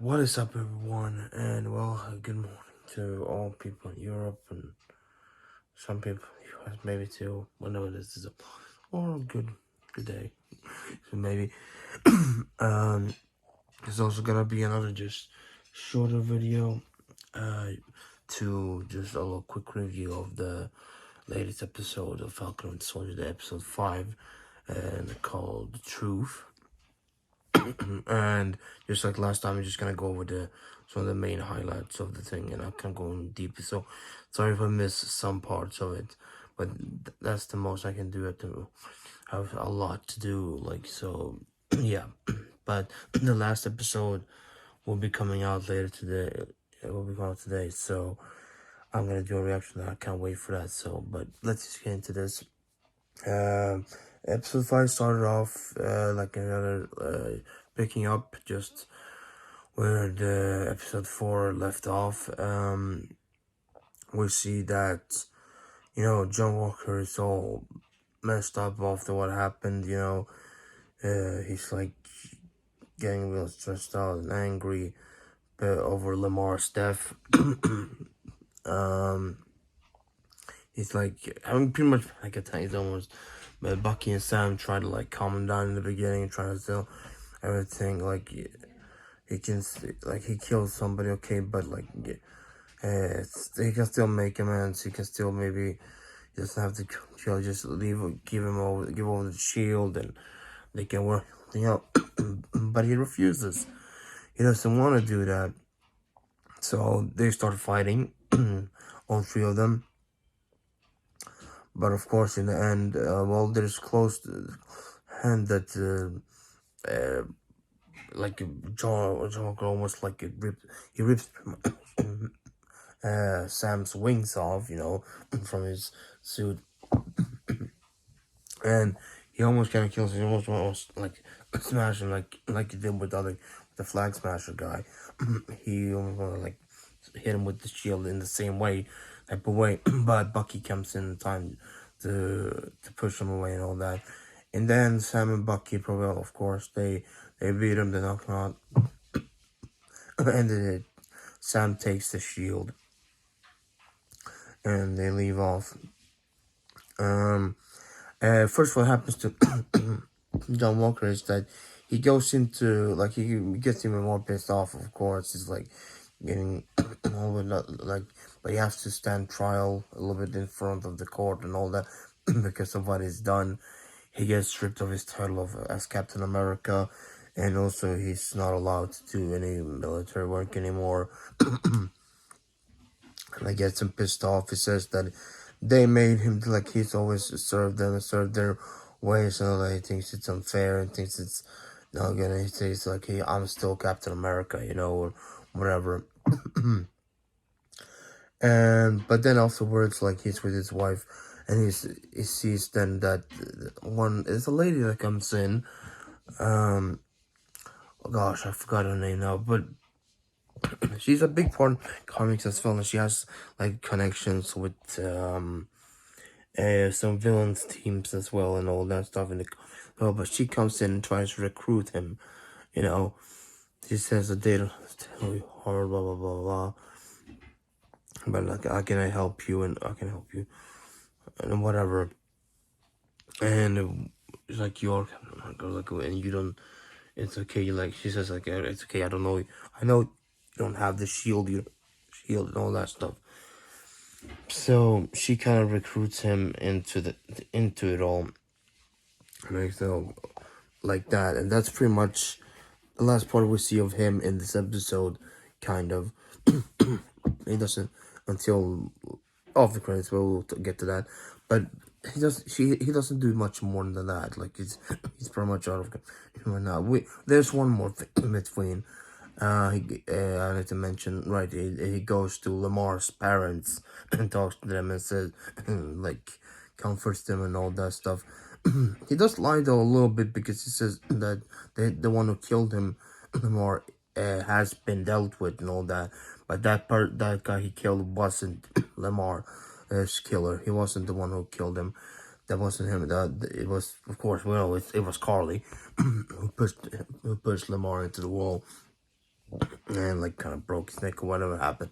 What is up, everyone? And well, good morning to all people in Europe and some people in the US, maybe too. Whenever this is up, or good day. So maybe there's also gonna be another just shorter video, to just a little quick review of the latest episode of Falcon and Soldier, the episode 5, and called The Truth. And just like last time, I'm just gonna go over some of the main highlights of the thing, and I can go in deep. So sorry if I miss some parts of it, but that's the most I can do. I have a lot to do, like, so yeah. But the last episode will be coming out later today. It will be coming out today, so I'm gonna do a reaction. I can't wait for that. So, but let's just get into this. Um, Episode 5 started off like another picking up just where the episode 4 left off. We see that, John Walker is all messed up after what happened, he's like getting real stressed out and angry over Lamar's death. He's like, pretty much like he's almost, but Bucky and Sam try to like calm him down in the beginning, trying to still everything, like he can, like, he kills somebody, okay, but like he can still make amends. He can still, maybe he doesn't have to kill, just give over the shield, and they can work something out. But he refuses. He doesn't want to do that. So they start fighting, all three of them. But of course, in the end, there's close to hand that like John almost like he rips Sam's wings off, from his suit, and he almost kind of kills him. He almost like smash him like he did with the flag smasher guy. He almost want to like hit him with the shield in the same way, type of way. But Bucky comes in time to push him away and all that. And then Sam and Bucky prevail. Of course, they beat him, they knock him out, and then Sam takes the shield, and they leave off. First, what happens to John Walker is that he goes into, like, he gets even more pissed off. Of course, he's like getting like, but he has to stand trial a little bit in front of the court and all that because of what he's done. He gets stripped of his title as Captain America, and also he's not allowed to do any military work anymore. And that gets him pissed off. He says that they made him, like, he's always served them and served their ways, and all that. He thinks it's unfair and thinks it's not gonna. He says like, "Hey, I'm still Captain America," or whatever. And but then afterwards, like, he's with his wife, and he sees then that one is a lady that comes in. Oh gosh, I forgot her name now, but she's a big part in comics as well, and she has like connections with some villains teams as well and all that stuff but she comes in and tries to recruit him. She says that they don't tell you hard, blah blah blah blah. But like, how can I help you? And I can help you, and whatever. And it's like, you're like, and you don't. It's okay. Like, she says like, it's okay. I don't know. I know you don't have the shield. And all that stuff. So she kind of recruits him into it all. So like that, and that's pretty much the last part we see of him in this episode. Kind of. He doesn't until off the credits. We'll get to that, but he doesn't do much more than that. Like, he's pretty much out of right now. There's one more thing in between. I need to mention, right? He goes to Lamar's parents and talks to them and says, like, comforts them and all that stuff. He does lie though a little bit, because he says that the one who killed him, Lamar, has been dealt with and all that. But that guy he killed wasn't Lamar's killer. He wasn't the one who killed him. That wasn't him. It was, of course, it was Carly who pushed Lamar into the wall. and like kind of broke his neck or whatever happened.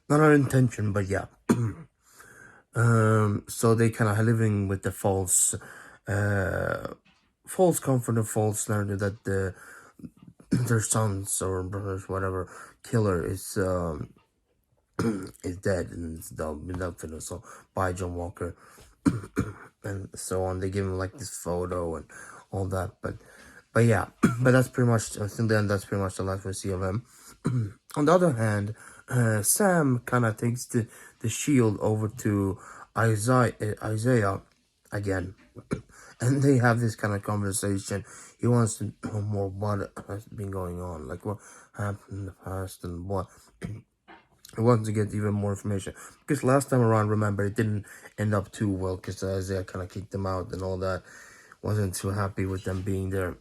Not our intention, but yeah. So they kind of living with the false comfort and false narrative that their sons or brothers, whatever, killer is dead and it's been up for so by John Walker and so on. They give him like this photo and all that, but yeah, but that's pretty much. I think then that's pretty much the last we see of him. On the other hand, Sam kind of takes the shield over to Isaiah again, and they have this kind of conversation. He wants to know more what has been going on, like what happened in the past and what. He wants to get even more information because last time around, remember, it didn't end up too well because Isaiah kind of kicked them out and all that. Wasn't too happy with them being there,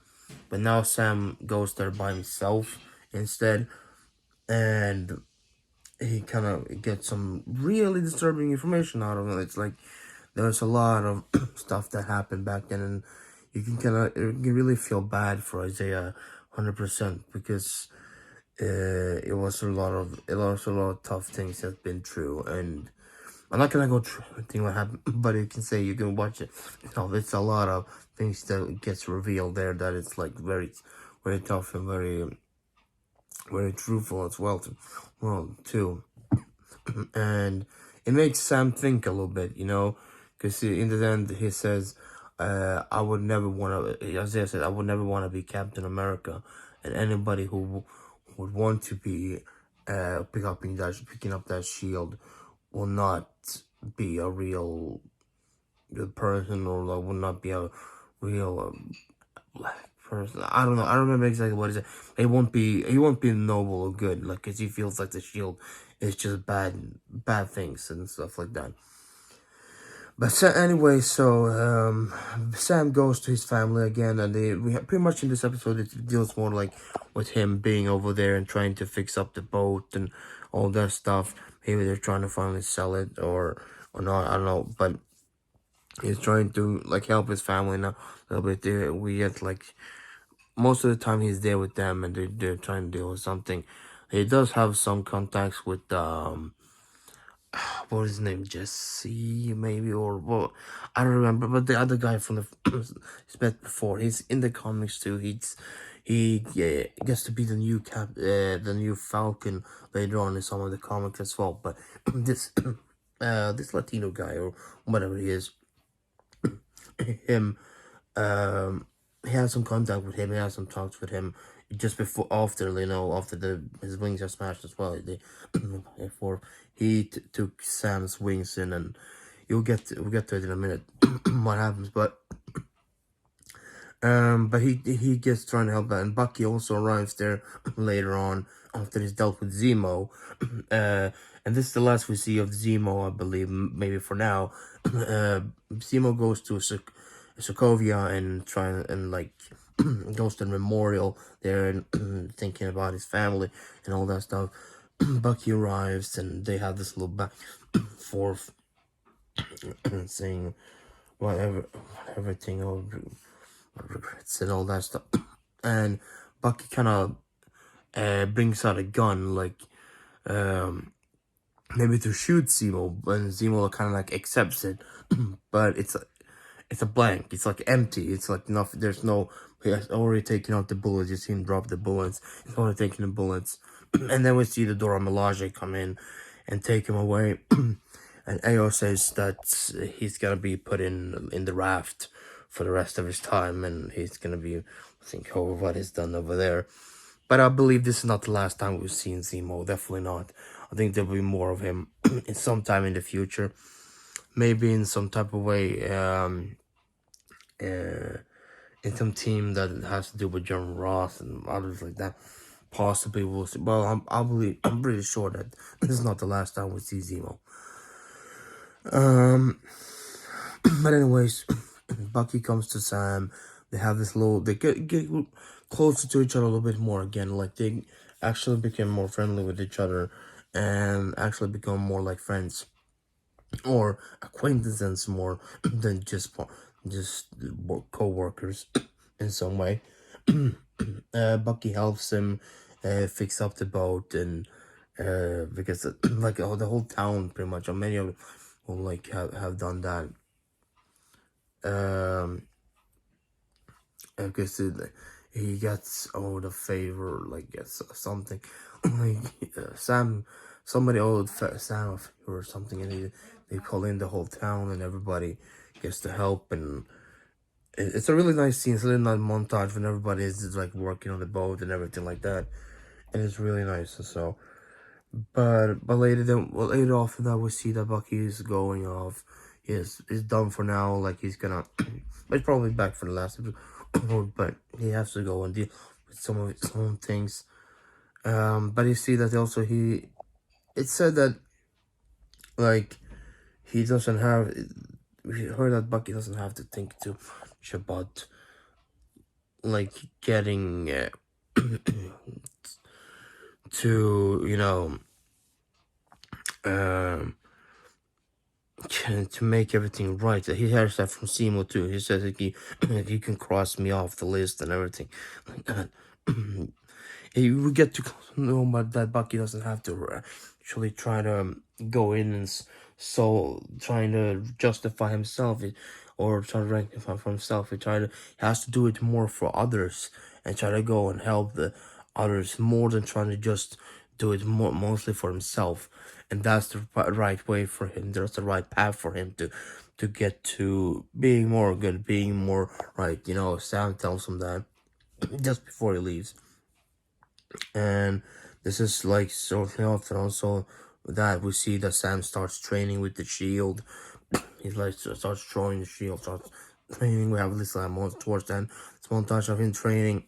but now Sam goes there by himself instead, and he kind of gets some really disturbing information out of it. It's like there's a lot of stuff that happened back then, and you can really feel bad for Isaiah, 100%, because it was a lot of tough things that's been true, and I'm not gonna go through everything what happened, but you can say you can watch it. It's a lot of things that gets revealed there that it's like very, very tough and very, very truthful as well. Too, and it makes Sam think a little bit, because in the end he says, "I would never want to." Isaiah said, "I would never want to be Captain America," and anybody who would want to be picking up that shield will not be a real good person, or like, will not be a real black person. I don't know. I don't remember exactly what he said. He won't be noble or good, like, because he feels like the shield is just bad things and stuff like that. But anyway, so Sam goes to his family again, and we have pretty much in this episode it deals more like with him being over there and trying to fix up the boat and all that stuff. Maybe they're trying to finally sell it or not. I don't know, but he's trying to like help his family now a little bit. We get like most of the time he's there with them, and they're trying to deal with something. He does have some contacts with what was his name, Jesse maybe, or well, I don't remember, but the other guy from the he's met before. He's in the comics too. He gets to be the new Falcon later on in some of the comics as well. But this this Latino guy or whatever he is, him he has some contact with him. He has some talks with him just after his wings are smashed as well. Before he took Sam's wings in, and we'll get to it in a minute. What happens, but he gets trying to help that, and Bucky also arrives there later on after he's dealt with Zemo, and this is the last we see of Zemo, I believe, maybe for now. Zemo goes to Sokovia and goes to the memorial there and thinking about his family and all that stuff. Bucky arrives and they have this little back forth saying whatever thing or regrets and all that stuff. And Bucky kind of brings out a gun, like maybe to shoot Zemo, and Zemo kind of like accepts it, but it's a blank. It's like empty. It's like nothing. There's no. He has already taken out the bullets. You see him drop the bullets. He's already taking the bullets, and then we see the Dora Milaje come in and take him away. And Ayo says that he's gonna be put in the raft for the rest of his time, and he's gonna be think over what he's done over there. But I believe this is not the last time we've seen Zemo. Definitely not. I think there'll be more of him in sometime in the future. Maybe in some type of way, in some team that has to do with John Ross and others like that. Possibly we'll see. Well, I'm pretty sure that this is not the last time we see Zemo. But anyways, Bucky comes to Sam. They have this they get closer to each other a little bit more again. Like they actually became more friendly with each other and actually become more like friends or acquaintances more than just co-workers in some way. Bucky helps him fix up the boat, and because like the whole town pretty much, or many of them will like have done that. Because he gets owed a favor, like gets something, like somebody owed Sam a favor or something, and they call in the whole town, and everybody gets to help, and it's a really nice scene. It's a really nice montage when everybody is like working on the boat and everything like that, and it's really nice. So, but later off in that we see that Bucky is going off. He's done for now. Like he's gonna, he's probably back for the last episode, but he has to go and deal with some of his own things. But you see that also it said that like he doesn't have. We heard that Bucky doesn't have to think too much about like getting to um to make everything right. He hears that from Simo too. He says he he can cross me off the list and everything. We get to know but that Bucky doesn't have to actually try to go in and so trying to justify himself or try to rectify for himself. He has to do it more for others and try to go and help the others more than trying to just do it mostly for himself. And that's the right way for him. There's the right path for him to get to being more good, being more right. Sam tells him that just before he leaves. And this is like shortly after also that we see that Sam starts training with the shield. He like starts drawing the shield, starts training. We have this like towards then it's montage of him training,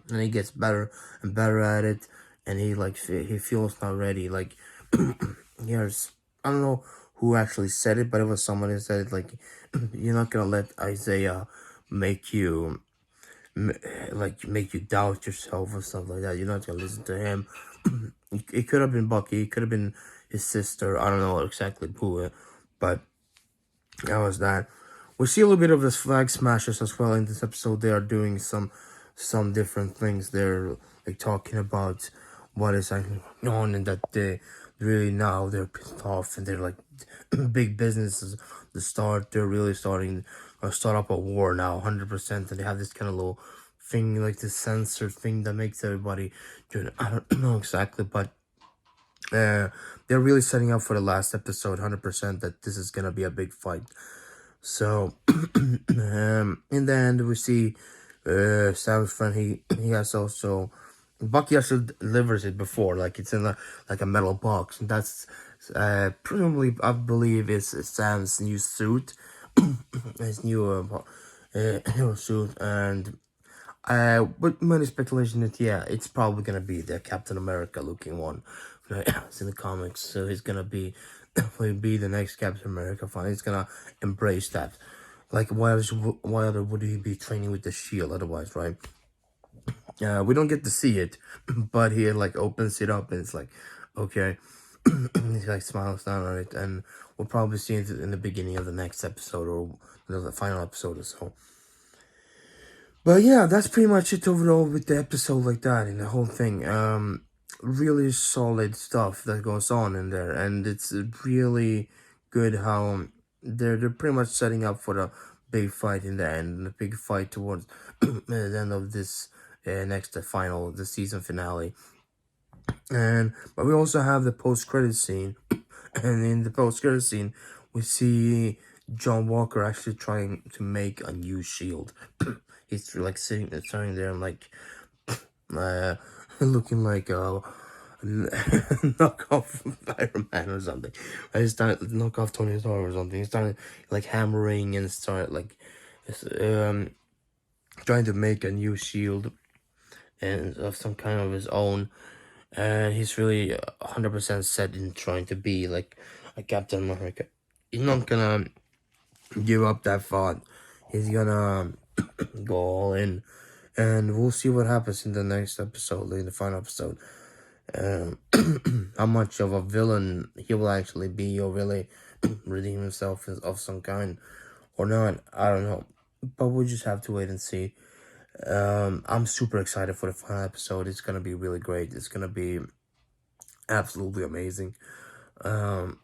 and he gets better and better at it. And he feels not ready. Like here's I don't know who actually said it, but it was someone who said it. Like you're not gonna let Isaiah make you make you doubt yourself or stuff like that. You're not gonna listen to him. It could have been Bucky. It could have been his sister. I don't know exactly who, but that was that. We see a little bit of the flag smashers as well in this episode. They are doing some different things. They're like talking about what is going on, and that they really now they're pissed off, and they're like big businesses. They're really starting or start up a war now, 100%. And they have this kind of little thing, like this sensor thing that makes everybody do it. I don't know exactly, but they're really setting up for the last episode, 100%, that this is gonna be a big fight. So, in the end, we see Sam's friend. He has also Bucky actually delivers it before, like it's in a metal box, and that's presumably I believe is Sam's new suit, his new hero suit, and with many speculation that it's probably gonna be the Captain America looking one. It's in the comics, so he's gonna definitely be the next Captain America fan. He's gonna embrace that. Like why other would he be training with the shield otherwise, right? We don't get to see it, but he like opens it up and it's like, okay. He like smiles down on it, and we'll probably see it in the beginning of the next episode or the final episode or so. But yeah, that's pretty much it overall with the episode like that and the whole thing. Really solid stuff that goes on in there, and it's really good how they're pretty much setting up for the big fight in the end, the big fight towards the end of this the season finale. But we also have the post-credit scene, and in the post-credit scene, we see John Walker actually trying to make a new shield. He's like sitting there and like looking like a knockoff Iron Man or something. He's started knock off Tony Stark or something. He started like hammering and started like trying to make a new shield and of some kind of his own. And he's really 100% set in trying to be like a Captain America. He's not gonna give up that thought. He's gonna go all in, and we'll see what happens in the next episode, in the final episode. How much of a villain he will actually be, or really redeem himself of some kind, or not. I don't know, but we'll just have to wait and see. I'm super excited for the final episode. It's gonna be really great. It's gonna be absolutely amazing. Um,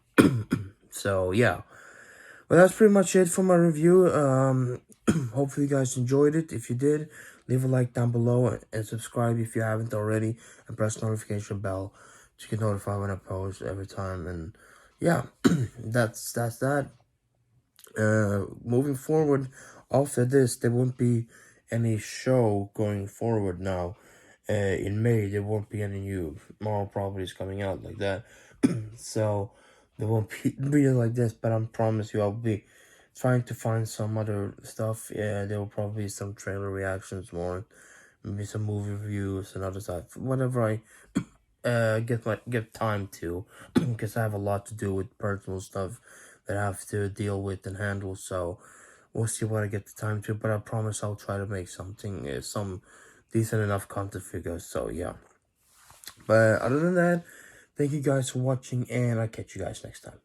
so yeah, well, that's pretty much it for my review. Hopefully you guys enjoyed it. If you did, leave a like down below and subscribe if you haven't already, and press the notification bell to get notified when I post every time. And yeah, that's that. Moving forward, after this, there won't be any show going forward now. In May, there won't be any new Marvel properties coming out like that. So there won't be like this, but I promise you, I'll be trying to find some other stuff. Yeah, there will probably be some trailer reactions more, maybe some movie reviews and other stuff. Whatever I get time to, because I have a lot to do with personal stuff that I have to deal with and handle. So we'll see what I get the time to. But I promise I'll try to make something, some decent enough content for you guys. So yeah. But other than that, thank you guys for watching, and I'll catch you guys next time.